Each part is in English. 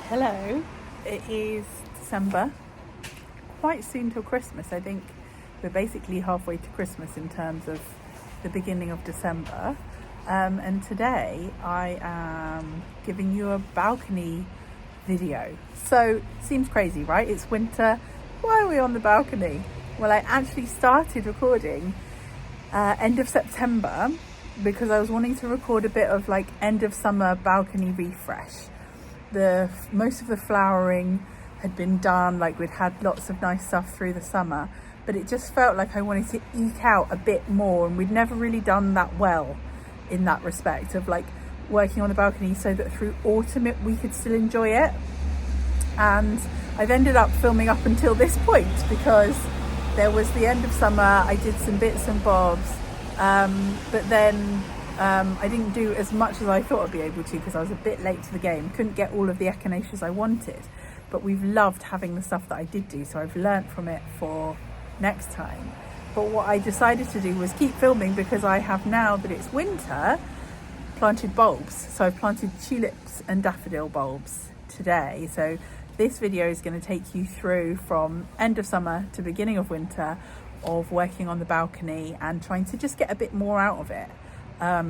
Hello, it is December, quite soon till Christmas. I think we're basically halfway to Christmas in terms of the beginning of December. And today I am giving you a balcony video. So, seems crazy, right? It's winter. Why are we on the balcony? Well, I actually started recording end of September because I was wanting to record a bit of like end of summer balcony refresh. Most of the flowering had been done, like we'd had lots of nice stuff through the summer, but it just felt like I wanted to eke out a bit more, and we'd never really done that well in that respect of like working on the balcony so that through autumn we could still enjoy it. And I've ended up filming up until this point because there was the end of summer. I did some bits and bobs, but then I didn't do as much as I thought I'd be able to because I was a bit late to the game. Couldn't get all of the echinaceas I wanted, but we've loved having the stuff that I did do, so I've learnt from it for next time. But what I decided to do was keep filming because I have, now that it's winter, planted bulbs. So I've planted tulips and daffodil bulbs today. So this video is going to take you through from end of summer to beginning of winter of working on the balcony and trying to just get a bit more out of it. I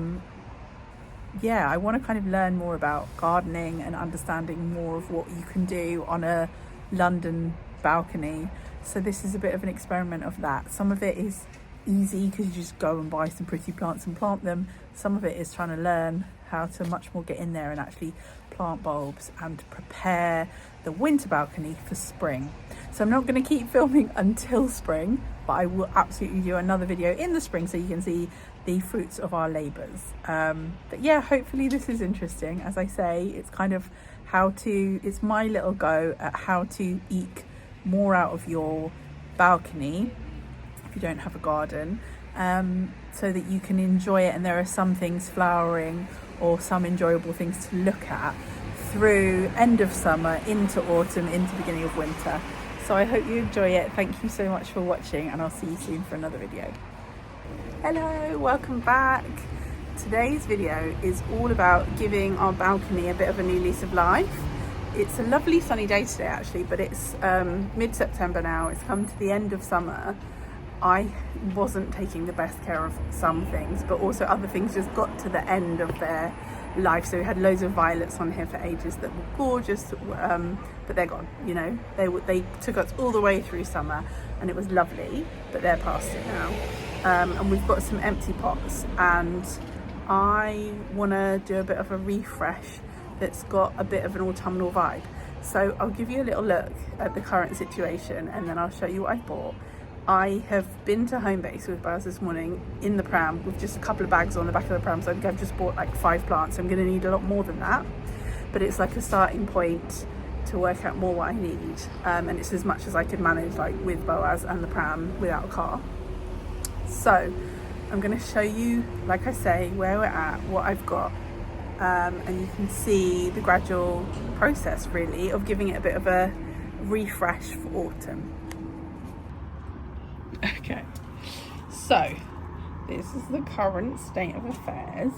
want to kind of learn more about gardening and understanding more of what you can do on a London balcony. So this is a bit of an experiment of that. Some of it is easy because you just go and buy some pretty plants and plant them. Some of it is trying to learn how to much more get in there and actually plant bulbs and prepare the winter balcony for spring. So I'm not going to keep filming until spring, but I will absolutely do another video in the spring so you can see the fruits of our labours. But yeah, hopefully this is interesting. As I say, it's kind of it's my little go at how to eke more out of your balcony if you don't have a garden, so that you can enjoy it, and there are some things flowering or some enjoyable things to look at through end of summer into autumn into beginning of winter. So I hope you enjoy it. Thank you so much for watching, and I'll see you soon for another video. Hello, welcome back. Today's video is all about giving our balcony a bit of a new lease of life. It's a lovely sunny day today actually, but it's mid-September now. It's come to the end of summer. I wasn't taking the best care of some things, but also other things just got to the end of their life. So we had loads of violets on here for ages that were gorgeous, but they're gone. You know, they took us all the way through summer and it was lovely, but they're past it now. And we've got some empty pots, and I want to do a bit of a refresh that's got a bit of an autumnal vibe. So I'll give you a little look at the current situation and then I'll show you what I bought. I have been to Homebase with Baz this morning in the pram with just a couple of bags on the back of the pram, so I think I've just bought like 5 plants. I'm going to need a lot more than that, but it's like a starting point to work out more what I need, and it's as much as I could manage like with Boaz and the pram without a car. So I'm going to show you, like I say, where we're at, what I've got, and you can see the gradual process really of giving it a bit of a refresh for autumn. Okay, so this is the current state of affairs.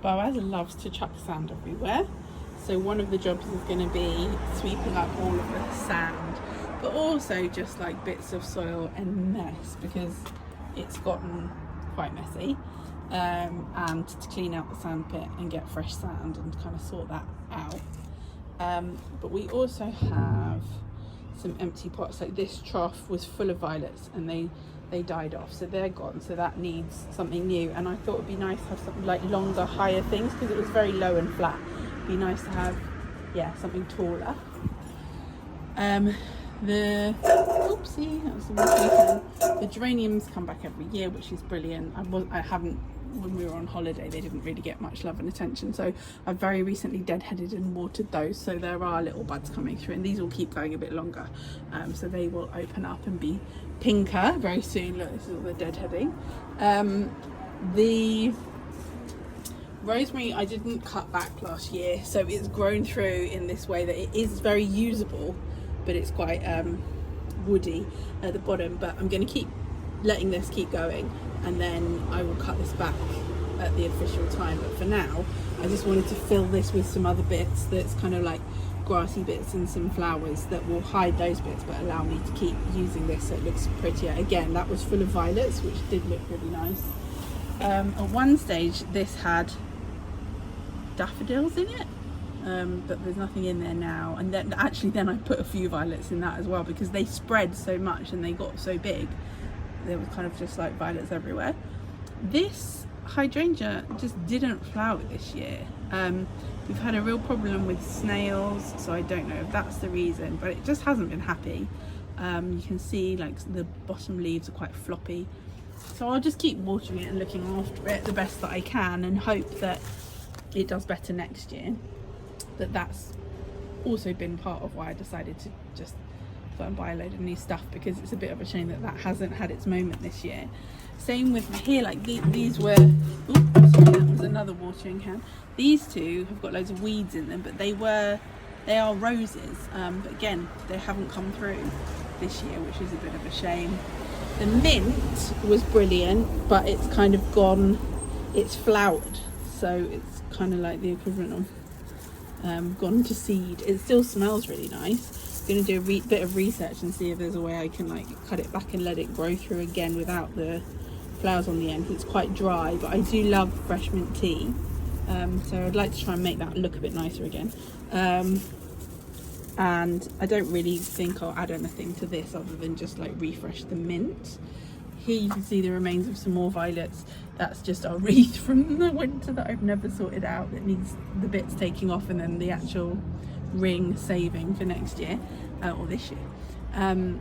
Boaz loves to chuck sand everywhere, so one of the jobs is going to be sweeping up all of the sand, but also just like bits of soil and mess because it's gotten quite messy, and to clean out the sand pit and get fresh sand and kind of sort that out. But we also have some empty pots. Like this trough was full of violets and they died off, so they're gone, so that needs something new. And I thought it'd be nice to have something like longer, higher things because it was very low and flat. It'd be nice to have something taller. The geraniums come back every year, which is brilliant. When we were on holiday, they didn't really get much love and attention, so I've very recently deadheaded and watered those, so there are little buds coming through, and these will keep going a bit longer, so they will open up and be pinker very soon. Look, this is all the deadheading. The rosemary I didn't cut back last year, so it's grown through in this way that it is very usable, but it's quite woody at the bottom. But I'm going to keep letting this keep going, and then I will cut this back at the official time, but for now I just wanted to fill this with some other bits that's kind of like grassy bits and some flowers that will hide those bits but allow me to keep using this so it looks prettier. Again, that was full of violets, which did look really nice. At one stage this had daffodils in it, but there's nothing in there now. And then I put a few violets in that as well because they spread so much and they got so big. There was kind of just like violets everywhere. This hydrangea just didn't flower this year. We've had a real problem with snails, so I don't know if that's the reason, but it just hasn't been happy. You can see like the bottom leaves are quite floppy, so I'll just keep watering it and looking after it the best that I can and hope that it does better next year. But that's also been part of why I decided to just go and buy a load of new stuff, because it's a bit of a shame that that hasn't had its moment this year. Same with here, like these were, oops, sorry, that was another watering can. These two have got loads of weeds in them, but they are roses, but again, they haven't come through this year, which is a bit of a shame. The mint was brilliant, but it's kind of gone, it's flowered, so it's kind of like the equivalent of gone to seed. It still smells really nice. I'm going to do a bit of research and see if there's a way I can like cut it back and let it grow through again without the flowers on the end. It's quite dry, but I do love fresh mint tea, so I'd like to try and make that look a bit nicer again. And I don't really think I'll add anything to this other than just like refresh the mint. Here you can see the remains of some more violets. That's just our wreath from the winter that I've never sorted out, that needs the bits taking off and then the actual ring saving for next year, or this year.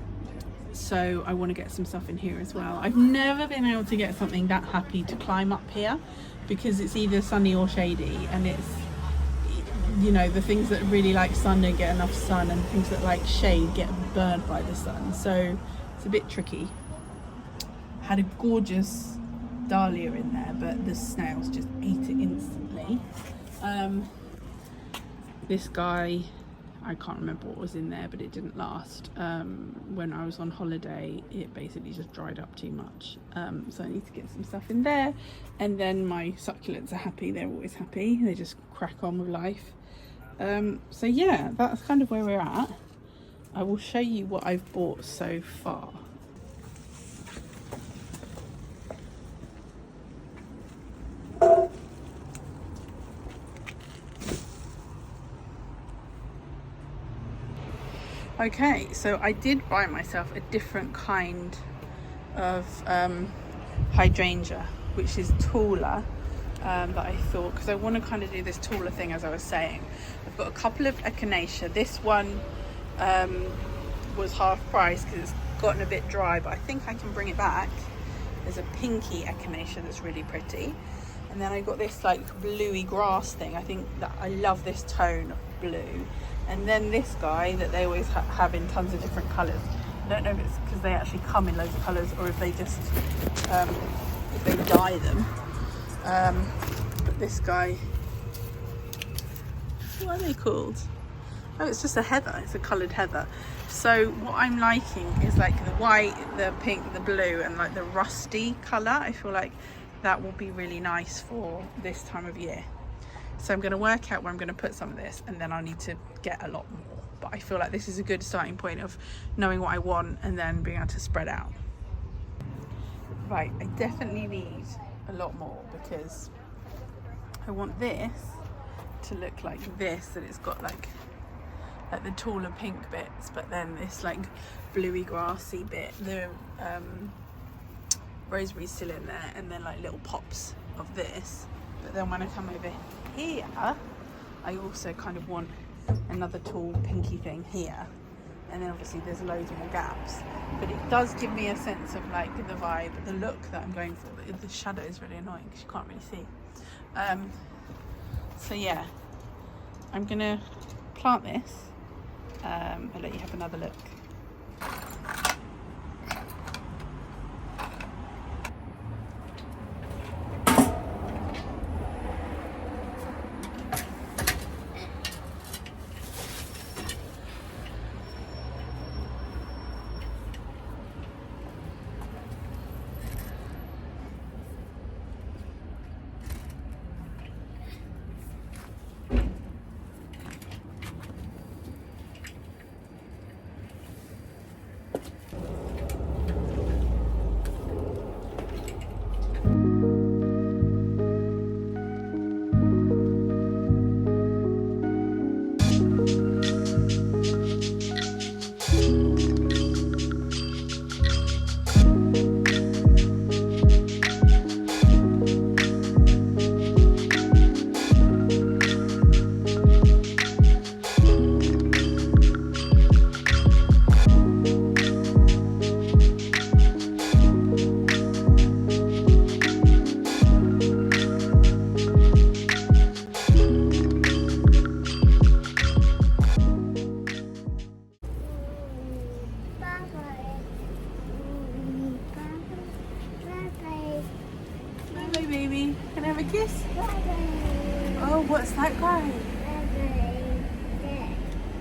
So I want to get some stuff in here as well. I've never been able to get something that happy to climb up here because it's either sunny or shady, and it's, you know, the things that really like sun don't get enough sun, and things that like shade get burned by the sun, so it's a bit tricky. Had a gorgeous dahlia in there, but the snails just ate it instantly. This guy, I can't remember what was in there, but it didn't last. When I was on holiday, it basically just dried up too much. So I need to get some stuff in there. And then my succulents are happy. They're always happy. They just crack on with life. So yeah, that's kind of where we're at. I will show you what I've bought so far. Okay, so I did buy myself a different kind of hydrangea, which is taller, that I thought, because I want to kind of do this taller thing as I was saying. I've got a couple of echinacea. This one was half price because it's gotten a bit dry, but I think I can bring it back. There's a pinky echinacea that's really pretty. And then I got this like bluey grass thing. I think that I love this tone of blue. And then this guy that they always have in tons of different colours. I don't know if it's because they actually come in loads of colours or if they just if they dye them. But this guy, what are they called? Oh, it's just a heather. It's a coloured heather. So what I'm liking is like the white, the pink, the blue, and like the rusty colour. I feel like that will be really nice for this time of year. So I'm going to work out where I'm going to put some of this, and then I'll need to get a lot more. But I feel like this is a good starting point of knowing what I want and then being able to spread out. Right, I definitely need a lot more because I want this to look like this, that it's got like the taller pink bits, but then this like bluey grassy bit, the rosemary's still in there, and then like little pops of this. But then when I come over here, I also kind of want another tall pinky thing here, and then obviously there's loads more gaps, but it does give me a sense of like the vibe, the look that I'm going for. The shadow is really annoying because you can't really see. So yeah, I'm gonna plant this. I'll let you have another look.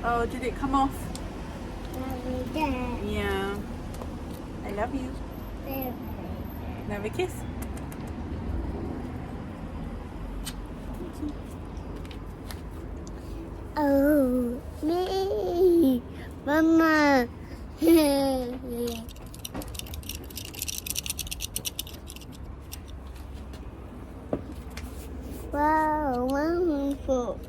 Oh, did it come off? Yeah. I love you. Have a kiss. Oh, me, Mama. Wow, wonderful.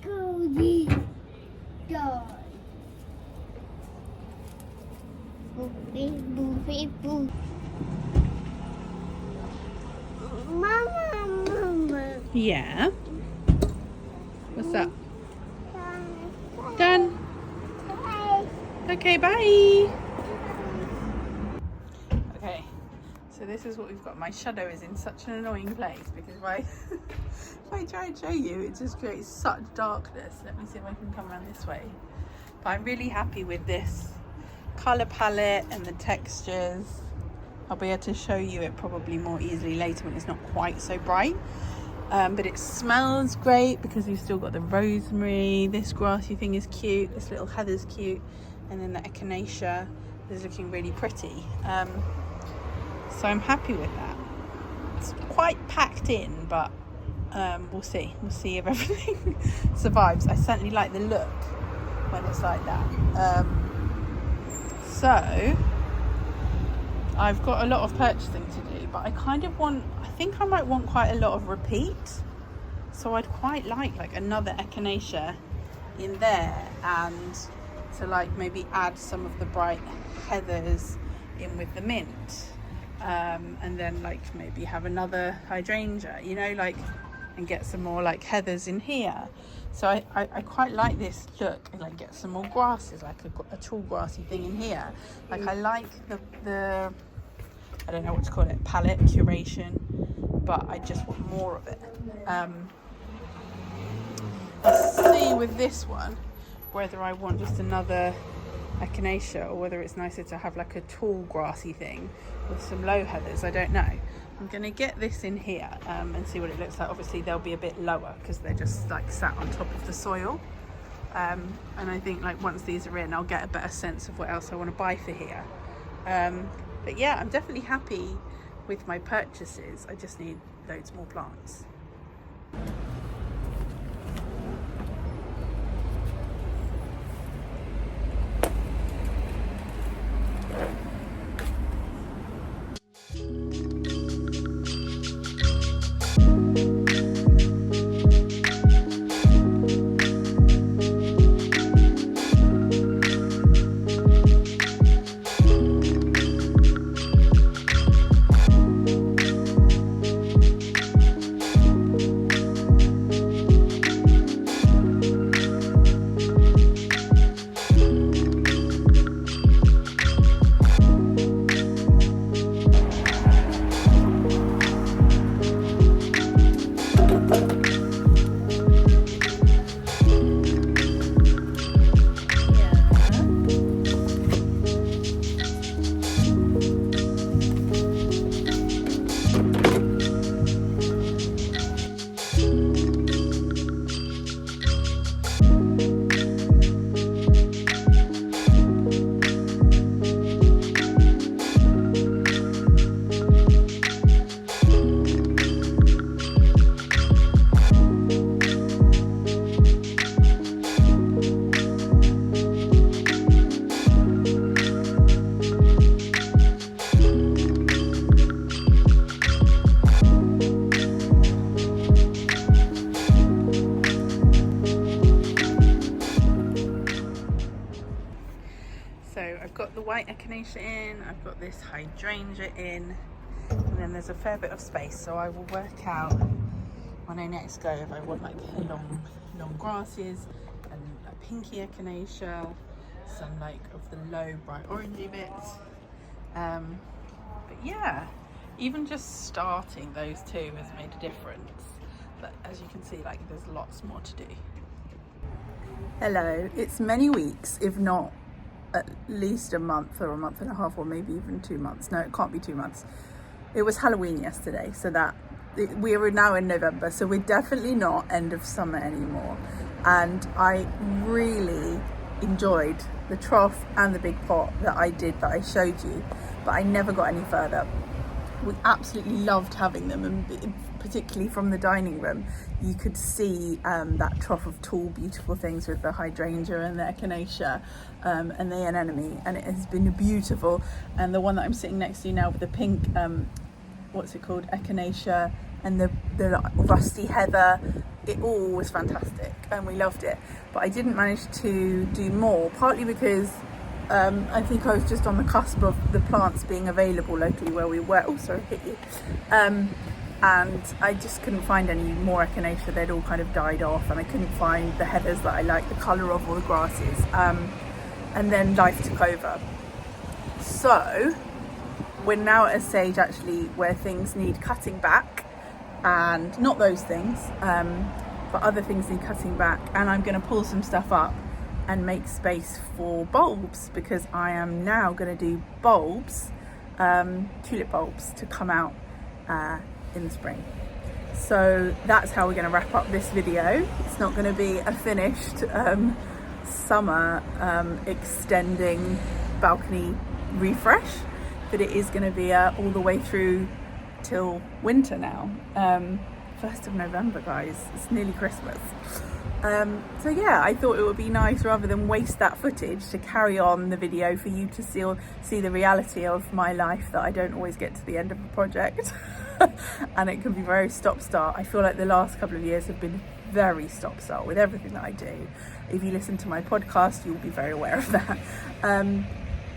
Cody dog. Boofy, boof. Mama. Yeah. What's up? Done. Okay, bye. Okay, so this is what we've got. My shadow is in such an annoying place because if I, if I try and show you, it just creates such darkness. Let me see if I can come around this way. But I'm really happy with this colour palette and the textures. I'll be able to show you it probably more easily later when it's not quite so bright. But it smells great because we've still got the rosemary. This grassy thing is cute. This little heather's cute. And then the echinacea is looking really pretty. So I'm happy with that. It's quite packed in, but we'll see. We'll see if everything survives. I certainly like the look when it's like that. So I've got a lot of purchasing to do, but I kind of want, I think I might want quite a lot of repeat. So I'd quite like another echinacea in there, and to like maybe add some of the bright heathers in with the mint, and then like maybe have another hydrangea, you know, like, and get some more like heathers in here. So I quite like this look, and like get some more grasses, like a tall grassy thing in here. Like I like the I don't know what to call it, palette curation, but I just want more of it. Let's see with this one whether I want just another echinacea or whether it's nicer to have like a tall grassy thing with some low heathers. I don't know. I'm going to get this in here and see what it looks like. Obviously they'll be a bit lower because they're just like sat on top of the soil, and I think like once these are in I'll get a better sense of what else I want to buy for here. But yeah, I'm definitely happy with my purchases. I just need loads more plants. So I've got the white echinacea in, I've got this hydrangea in, and then there's a fair bit of space, so I will work out when I next go if I want like long grasses and a pinky echinacea, some like of the low bright orangey bits. But yeah, even just starting those two has made a difference. But as you can see, like there's lots more to do. Hello, it's many weeks, if not at least a month or a month and a half, or maybe even 2 months. No, it can't be 2 months. It was Halloween yesterday, so we are now in November, so we're definitely not end of summer anymore. And I really enjoyed the trough and the big pot that I showed you, but I never got any further. We absolutely loved having them, and particularly from the dining room you could see that trough of tall beautiful things with the hydrangea and the echinacea and the anemone, and it has been beautiful. And the one that I'm sitting next to now with the pink what's it called, echinacea, and the rusty heather, it all was fantastic and we loved it. But I didn't manage to do more, partly because I think I was just on the cusp of the plants being available locally where we were. Oh, sorry, hit you. And I just couldn't find any more echinacea. They'd all kind of died off, and I couldn't find the heathers that I like the colour of, or the grasses. And then life took over. So we're now at a stage actually where things need cutting back, and not those things, but other things need cutting back. And I'm going to pull some stuff up and make space for bulbs, because I am now going to do bulbs, tulip bulbs, to come out in the spring. So that's how we're going to wrap up this video. It's not going to be a finished summer extending balcony refresh, but it is going to be all the way through till winter now. 1st of November, guys, it's nearly Christmas. So yeah, I thought it would be nice, rather than waste that footage, to carry on the video for you to see the reality of my life, that I don't always get to the end of a project. And it can be very stop-start. I feel like the last couple of years have been very stop-start with everything that I do. If you listen to my podcast, you'll be very aware of that.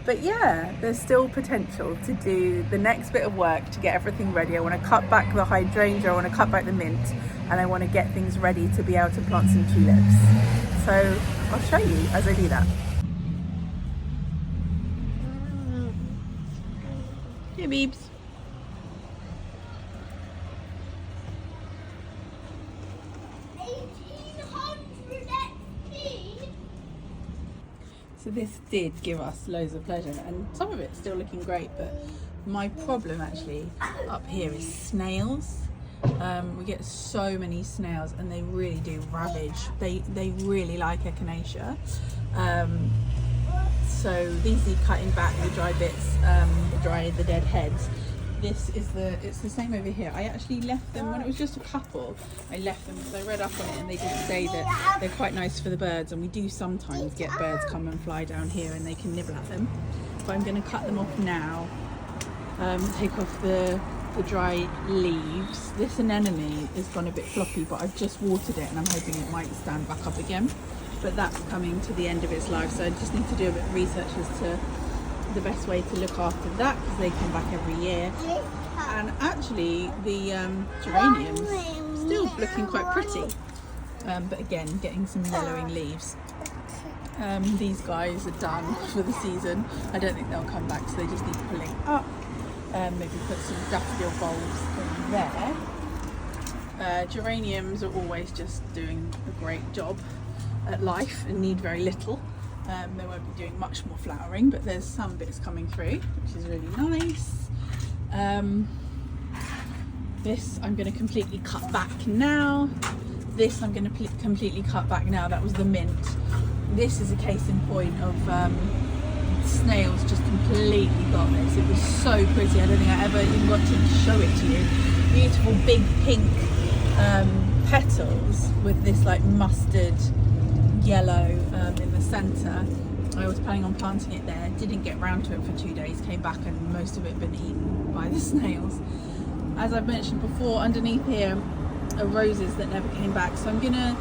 But yeah, there's still potential to do the next bit of work to get everything ready. I want to cut back the hydrangea, I want to cut back the mint, and I want to get things ready to be able to plant some tulips. So I'll show you as I do that. Hey, Beebs. So this did give us loads of pleasure, and some of it's still looking great, but my problem actually up here is snails. We get so many snails, and they really do ravage. They really like echinacea. So these need cutting back, the dry bits, the dead heads. It's the same over here. I actually left them when it was just a couple. I left them because I read up on it, and they did say that they're quite nice for the birds, and we do sometimes get birds come and fly down here and they can nibble at them. But I'm going to cut them off now, take off the dry leaves. This anemone has gone a bit floppy, but I've just watered it and I'm hoping it might stand back up again. But that's coming to the end of its life, so I just need to do a bit of research as to the best way to look after that, because they come back every year. And actually the geraniums still looking quite pretty, but again getting some yellowing leaves. These guys are done for the season. I don't think they'll come back, so they just need pulling up. Maybe put some daffodil bulbs in there. Geraniums are always just doing a great job at life and need very little. They won't be doing much more flowering, but there's some bits coming through, which is really nice. This I'm going to completely cut back now. This I'm going to completely cut back now. That was the mint. This is a case in point of snails just completely got this. It was so pretty. I don't think I ever even got to show it to you. Beautiful big pink petals with this like mustard yellow in the centre. I was planning on planting it there, didn't get round to it for 2 days, came back and most of it had been eaten by the snails. As I've mentioned before, underneath here are roses that never came back, so I'm gonna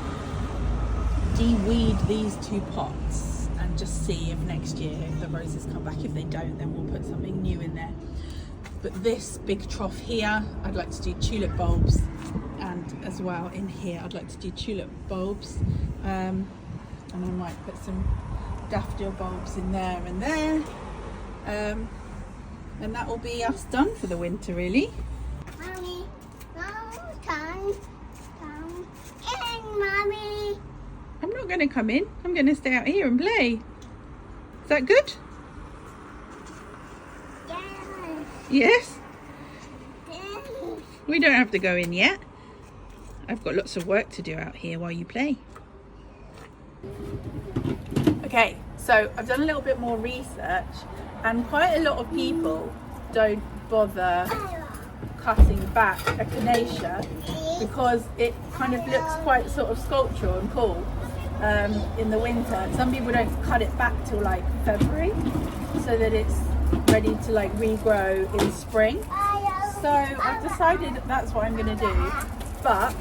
de-weed these 2 pots and just see if next year the roses come back. If they don't, then we'll put something new in there. But this big trough here, I'd like to do tulip bulbs, and as well in here I'd like to do tulip bulbs, and I might put some daffodil bulbs in there and there, and that will be us done for the winter really. Mommy, come in, Mommy. I'm not going to come in, I'm going to stay out here and play. Is that good? Yes. Yes? We don't have to go in yet. I've got lots of work to do out here while you play. Okay, so I've done a little bit more research, and quite a lot of people don't bother cutting back echinacea because it kind of looks quite sort of sculptural and cool in the winter. Some people don't cut it back till like February so that it's ready to like regrow in spring. So I've decided that's what I'm going to do, but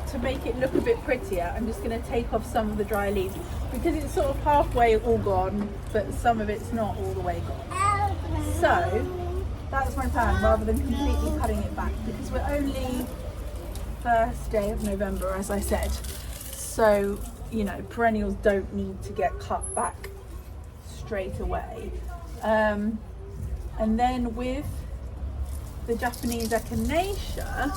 to make it look a bit prettier, I'm just going to take off some of the dry leaves because it's sort of halfway all gone, but some of it's not all the way gone. So that's my plan, rather than completely cutting it back, because we're only first day of November, as I said. So, you know, perennials don't need to get cut back straight away. And then with the Japanese echinacea,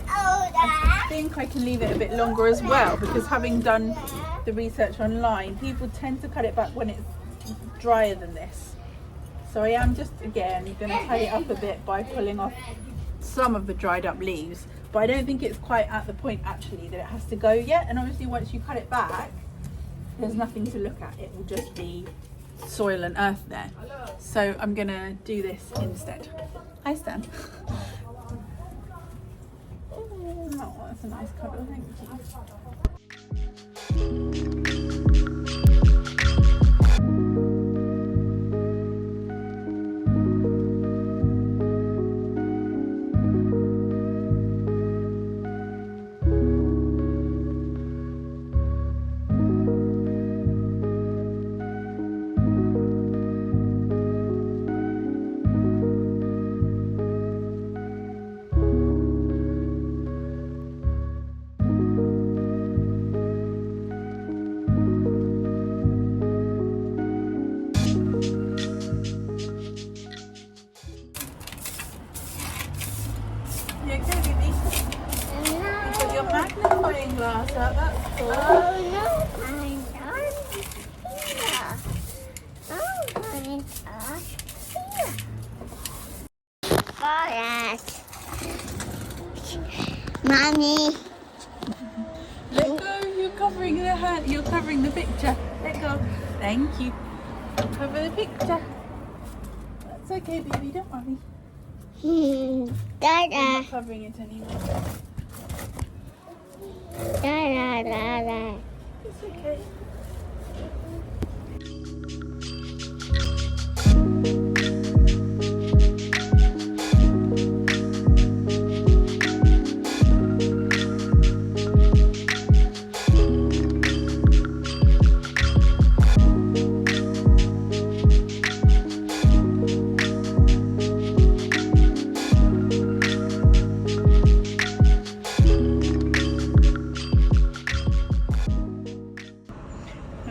I think I can leave it a bit longer as well, because having done the research online, people tend to cut it back when it's drier than this. So I am just again going to tidy it up a bit by pulling off some of the dried up leaves, but I don't think it's quite at the point actually that it has to go yet. And obviously once you cut it back, there's nothing to look at, it will just be soil and earth there. So I'm gonna do this instead. Hi Stan. Oh, that's a nice cuddle, thank you. Magnifying glass out, that's cool. Oh no, I'm done here. Oh, I'm here. Mommy. Let go, you're covering the hand, you're covering the picture. Let go. Thank you. Cover the picture. That's okay, baby, don't worry. I'm Dada. not covering it anymore. Dada. It's okay.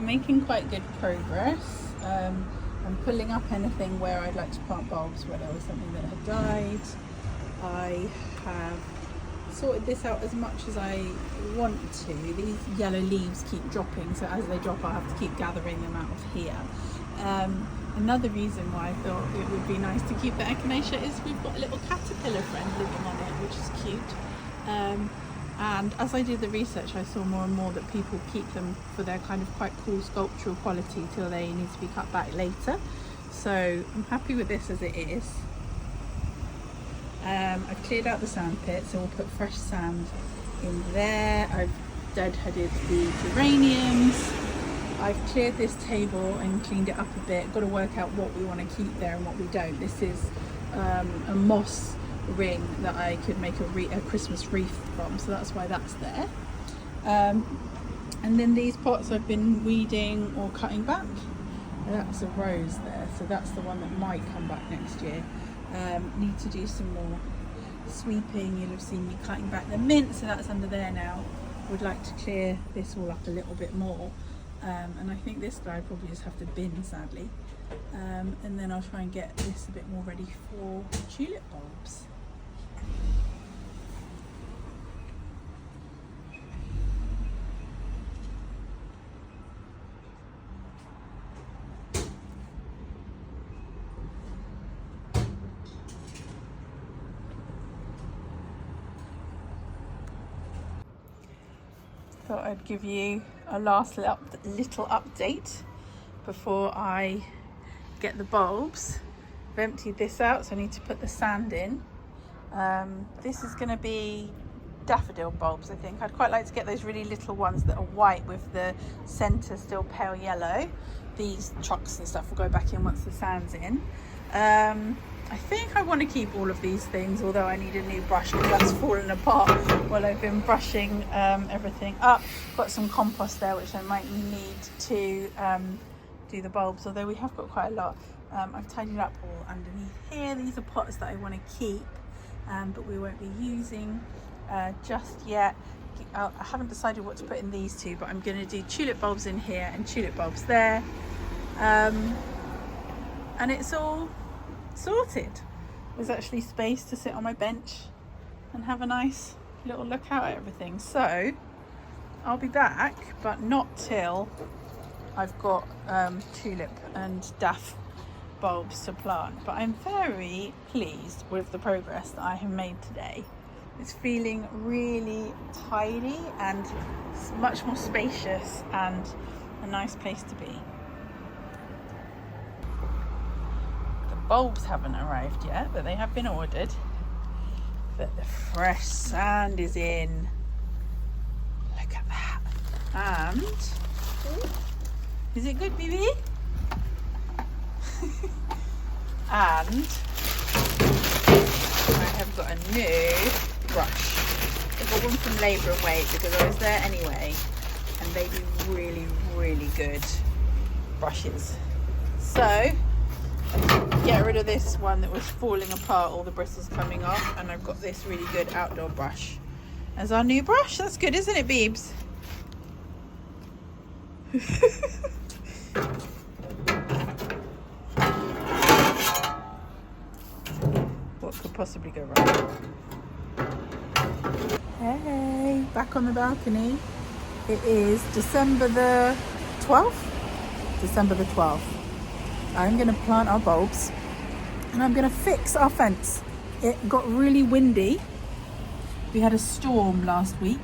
Making quite good progress. I'm pulling up anything where I'd like to plant bulbs where there was something that had died. I have sorted this out as much as I want to. These yellow leaves keep dropping, so as they drop I'll have to keep gathering them out of here. Another reason why I thought it would be nice to keep the echinacea is we've got a little caterpillar friend living on it, which is cute. And as I did the research, I saw more and more that people keep them for their kind of quite cool sculptural quality till they need to be cut back later. So I'm happy with this as it is. I've cleared out the sand pit, so we'll put fresh sand in there. I've deadheaded the geraniums. I've cleared this table and cleaned it up a bit. Got to work out what we want to keep there and what we don't. This is a moss ring that I could make a Christmas wreath from, so that's why that's there. And then these pots I've been weeding or cutting back. That's a rose there, so that's the one that might come back next year. Need to do some more sweeping. You'll have seen me cutting back the mint, so that's under there now. Would like to clear this all up a little bit more, and I think this guy I probably just have to bin, sadly. And then I'll try and get this a bit more ready for tulip bulbs. Thought I'd give you a last little update before I get the bulbs. I've emptied this out, so I need to put the sand in. This is going to be daffodil bulbs, I think. I'd quite like to get those really little ones that are white with the centre still pale yellow. These trucks and stuff will go back in once the sand's in. I think I want to keep all of these things, although I need a new brush because that's fallen apart while I've been brushing everything up. Got some compost there which I might need to do the bulbs, although we have got quite a lot. I've tidied up all underneath here. These are pots that I want to keep, but we won't be using just yet. I haven't decided what to put in these two, but I'm going to do tulip bulbs in here and tulip bulbs there, and it's all sorted. There's actually space to sit on my bench and have a nice little look out at everything. So I'll be back, but not till I've got tulip and daff bulbs to plant. But I'm very pleased with the progress that I have made today. It's feeling really tidy and much more spacious and a nice place to be. The bulbs haven't arrived yet, but they have been ordered. But the fresh sand is in. Look at that. And is it good, baby? And I have got a new brush. I got one from Labour and Weight because I was there anyway, and they do really, really good brushes. So get rid of this one that was falling apart, all the bristles coming off, and I've got this really good outdoor brush as our new brush. That's good, isn't it, Beebs? What could possibly go wrong? Hey, back on the balcony. It is December the 12th. December the 12th. I'm going to plant our bulbs and I'm going to fix our fence. It got really windy. We had a storm last week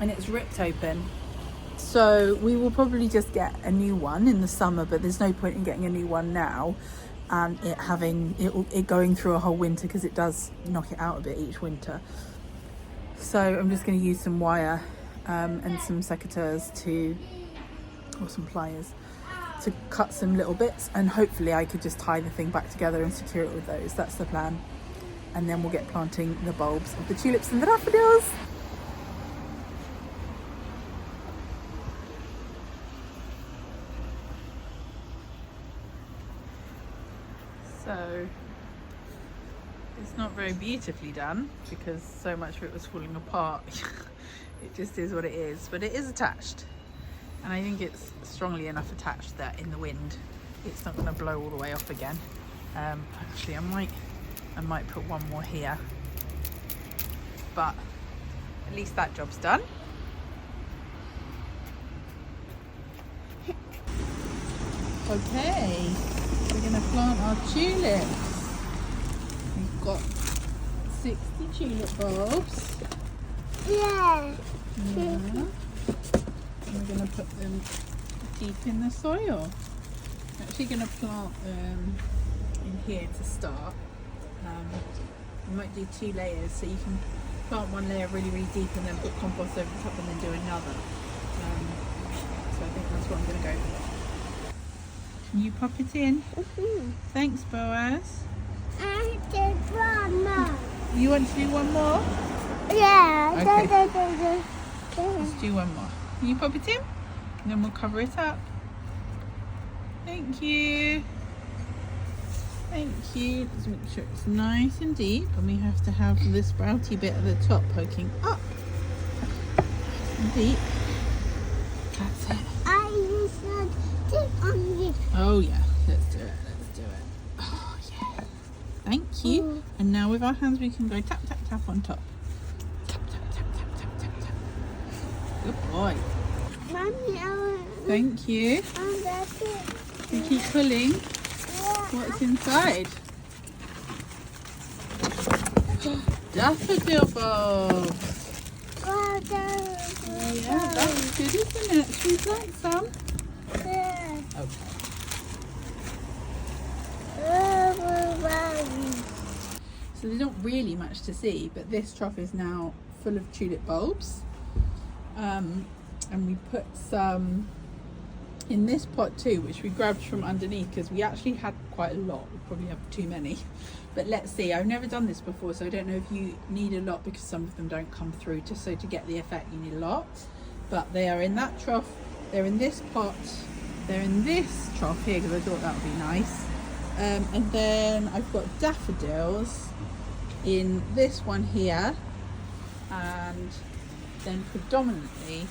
and it's ripped open. So we will probably just get a new one in the summer, but there's no point in getting a new one now and it going through a whole winter, because it does knock it out a bit each winter. So I'm just going to use some wire and some secateurs or some pliers to cut some little bits, and hopefully I could just tie the thing back together and secure it with those. That's the plan. And then we'll get planting the bulbs of the tulips and the daffodils. So it's not very beautifully done because so much of it was falling apart. It just is what it is, but it is attached, and I think it's strongly enough attached that in the wind it's not going to blow all the way off again. Actually I might put one more here, but at least that job's done. Okay, we're going to plant our tulips. We've got 60 tulip bulbs. Yeah. And we're going to put them deep in the soil. I'm actually going to plant them in here to start. I might do 2 layers, so you can plant one layer really, really deep and then put compost over the top and then do another. So I think that's what I'm going to go for. Can you pop it in? Mm-hmm. Thanks, Boaz. I did one more. You want to do one more? Yeah. Okay. Let's do one more. Can you pop it in? And then we'll cover it up. Thank you. Thank you. Just make sure it's nice and deep, and we have to have the sprouty bit at the top poking up. Nice and deep. That's it. I just want to on this. Oh yeah, let's do it. Let's do it. Oh yeah. Thank you. Mm. And now with our hands we can go tap tap tap on top. Tap tap tap tap tap tap tap. Good boy. Mommy, Thank you. that's it. You keep pulling. Yeah. What's inside? Daffodil bulbs. Oh, Yeah, that's good, isn't it? Should we plant some? yeah. Okay. So there's not really much to see, but this trough is now full of tulip bulbs. And we put some in this pot too, which we grabbed from underneath because we actually had quite a lot. We probably have too many, but let's see. I've never done this before, so I don't know if you need a lot because some of them don't come through. So to get the effect you need a lot, but they are in that trough, they're in this pot, they're in this trough here because I thought that would be nice. And then I've got daffodils in this one here, and then predominantly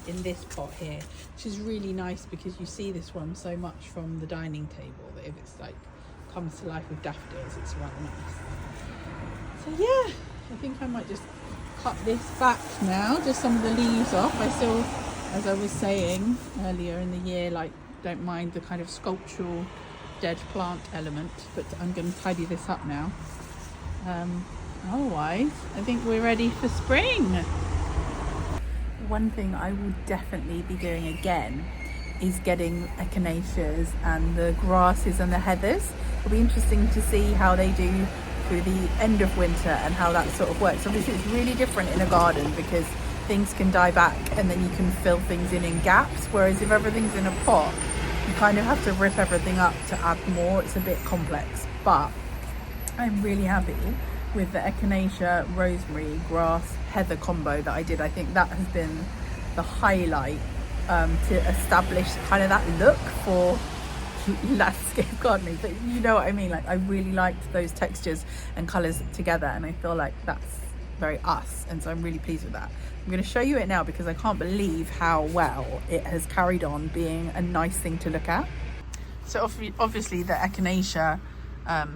in this pot here, which is really nice because you see this one so much from the dining table that if it's like comes to life with daffodils, it's rather nice. So yeah, I think I might just cut this back now, just some of the leaves off. I still, as I was saying earlier in the year, like don't mind the kind of sculptural dead plant element, but I'm going to tidy this up now. Otherwise I think we're ready for spring. One thing I will definitely be doing again is getting echinaceas and the grasses and the heathers. It'll be interesting to see how they do through the end of winter and how that sort of works. Obviously it's really different in a garden because things can die back and then you can fill things in gaps, whereas if everything's in a pot you kind of have to rip everything up to add more. It's a bit complex, but I'm really happy with the echinacea, rosemary, grass, heather combo that I did. I think that has been the highlight to establish kind of that look for landscape gardening. But you know what I mean? Like I really liked those textures and colours together, and I feel like that's very us, and so I'm really pleased with that. I'm going to show you it now because I can't believe how well it has carried on being a nice thing to look at. So obviously the echinacea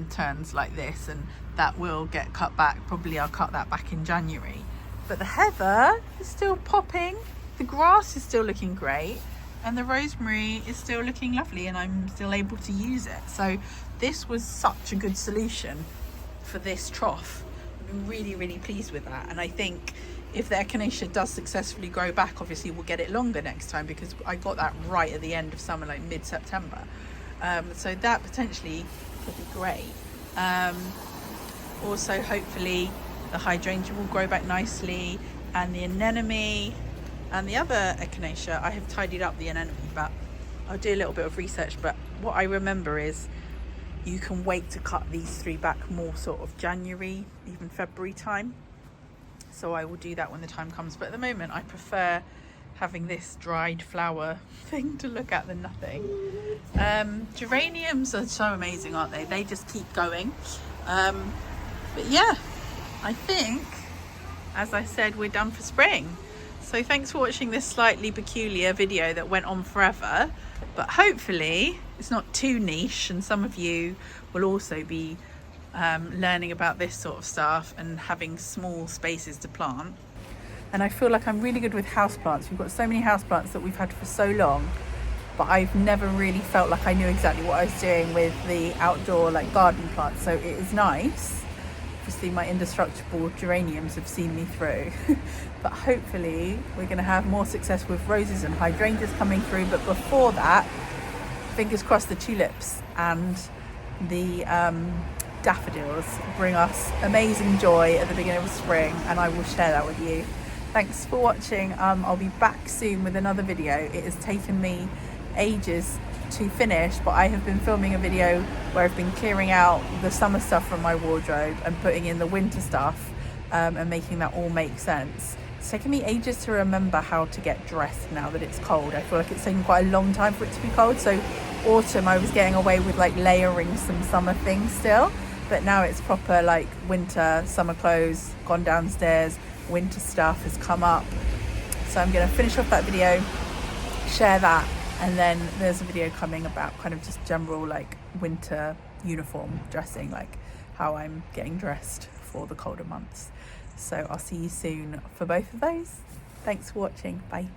turns like this, and that will get cut back. Probably I'll cut that back in January, but the heather is still popping, the grass is still looking great, and the rosemary is still looking lovely, and I'm still able to use it. So this was such a good solution for this trough. I'm really, really pleased with that, and I think if the echinacea does successfully grow back, obviously we'll get it longer next time because I got that right at the end of summer, like mid-September. So that potentially could be great. Also hopefully the hydrangea will grow back nicely, and the anemone and the other echinacea. I have tidied up the anemone, but I'll do a little bit of research. But what I remember is you can wait to cut these three back more sort of January, even February time. So I will do that when the time comes. But at the moment I prefer having this dried flower thing to look at than nothing. Geraniums are so amazing, aren't they? They just keep going. But yeah, I think, as I said, we're done for spring. So thanks for watching this slightly peculiar video that went on forever, but hopefully it's not too niche, and some of you will also be learning about this sort of stuff and having small spaces to plant. And I feel like I'm really good with houseplants. We've got so many houseplants that we've had for so long, but I've never really felt like I knew exactly what I was doing with the outdoor like garden plants. So it is nice. Obviously my indestructible geraniums have seen me through, but hopefully we're going to have more success with roses and hydrangeas coming through. But before that, fingers crossed, the tulips and the daffodils bring us amazing joy at the beginning of spring, and I will share that with you. Thanks for watching. I'll be back soon with another video. It has taken me ages to finish, but I have been filming a video where I've been clearing out the summer stuff from my wardrobe and putting in the winter stuff, and making that all make sense. It's taken me ages to remember how to get dressed now that it's cold. I feel like it's taken quite a long time for it to be cold. So autumn I was getting away with like layering some summer things still, but now it's proper like winter, summer clothes, gone downstairs, winter stuff has come up. So I'm going to finish off that video, share that, and then there's a video coming about kind of just general like winter uniform dressing, like how I'm getting dressed for the colder months. So I'll see you soon for both of those. Thanks for watching. Bye.